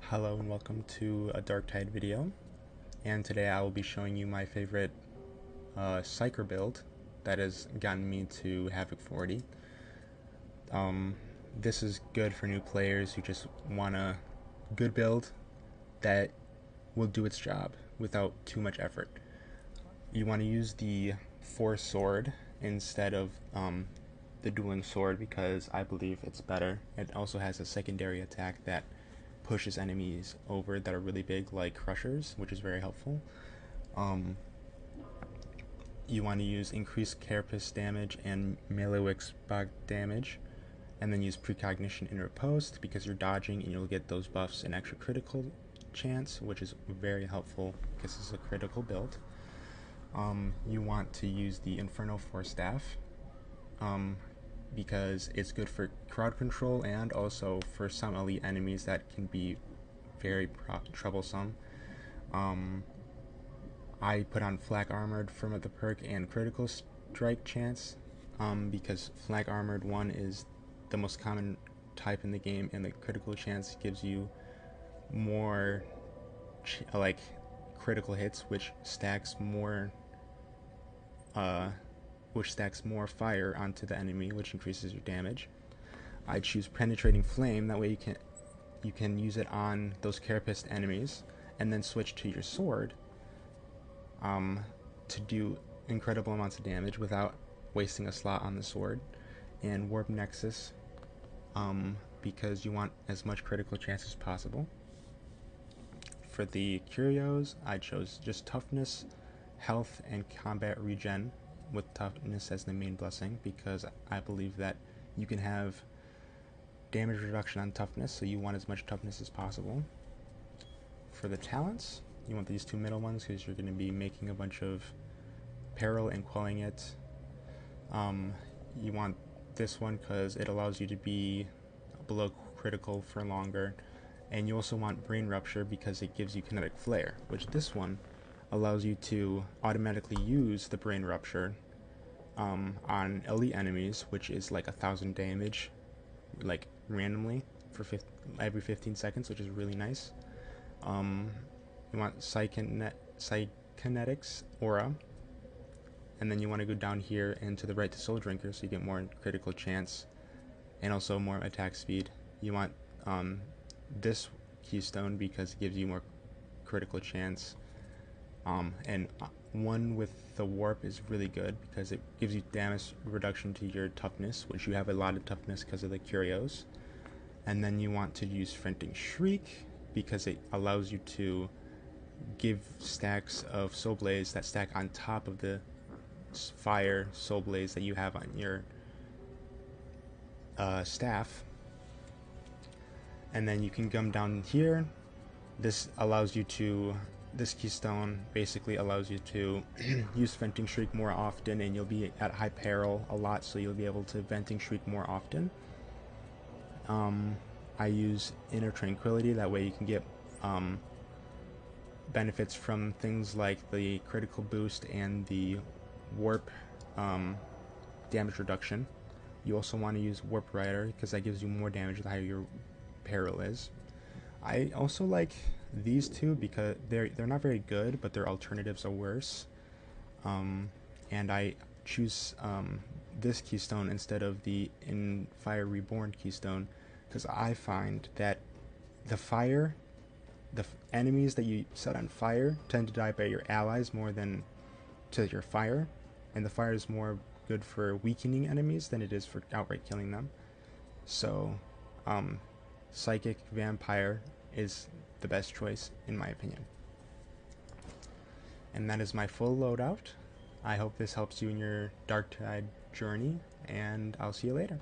Hello and welcome to a Darktide video, and today I will be showing you my favorite Psyker build that has gotten me to Havoc 40. This is good for new players who just want a good build that will do its job without too much effort. You want to use the Force Sword instead of the Dueling Sword because I believe it's better. It also has a secondary attack that pushes enemies over that are really big, like crushers, which is very helpful. You want to use increased carapace damage and melee wixbot damage, and then use precognition in riposte because you're dodging and you'll get those buffs and extra critical chance, which is very helpful because it's a critical build. You want to use the Inferno Force Staff because it's good for crowd control and also for some elite enemies that can be very troublesome. I put on Flak Armored for the perk and critical strike chance because Flak Armored 1 is the most common type in the game, and the critical chance gives you more critical hits, which stacks more fire onto the enemy, which increases your damage. I choose Penetrating Flame, that way you can use it on those carapaced enemies, and then switch to your sword to do incredible amounts of damage without wasting a slot on the sword. And Warp Nexus because you want as much critical chance as possible. For the curios, I chose just toughness, health, and combat regen, with toughness as the main blessing because I believe that you can have damage reduction on toughness, so you want as much toughness as possible. For the talents, you want these two middle ones because you're going to be making a bunch of peril and quelling it. You want this one because it allows you to be below critical for longer, and you also want Brain Rupture because it gives you kinetic flare, which this one allows you to automatically use the Brain Rupture on elite enemies, which is like 1,000 damage, like randomly for every 15 seconds, which is really nice. You want Psykinetics Aura, and then you want to go down here and to the right to Soul Drinker, so you get more critical chance and also more attack speed. You want this Keystone because it gives you more critical chance. And one with the warp is really good because it gives you damage reduction to your toughness, which you have a lot of toughness because of the curios. And then you want to use Fainting Shriek because it allows you to give stacks of Soul Blaze that stack on top of the fire Soul Blaze that you have on your staff. And then you can come down here. This Keystone basically allows you to use Venting Shriek more often, and you'll be at high peril a lot, so you'll be able to Venting Shriek more often. I use Inner Tranquility, that way you can get benefits from things like the critical boost and the warp damage reduction. You also want to use Warp Rider because that gives you more damage the higher your peril is. I also like these two because they're not very good, but their alternatives are worse. And I choose this Keystone instead of the In Fire Reborn Keystone because I find that the enemies that you set on fire tend to die by your allies more than to your fire, and the fire is more good for weakening enemies than it is for outright killing them. So Psychic Vampire is the best choice in my opinion. And that is my full loadout. I hope this helps you in your Darktide journey, and I'll see you later.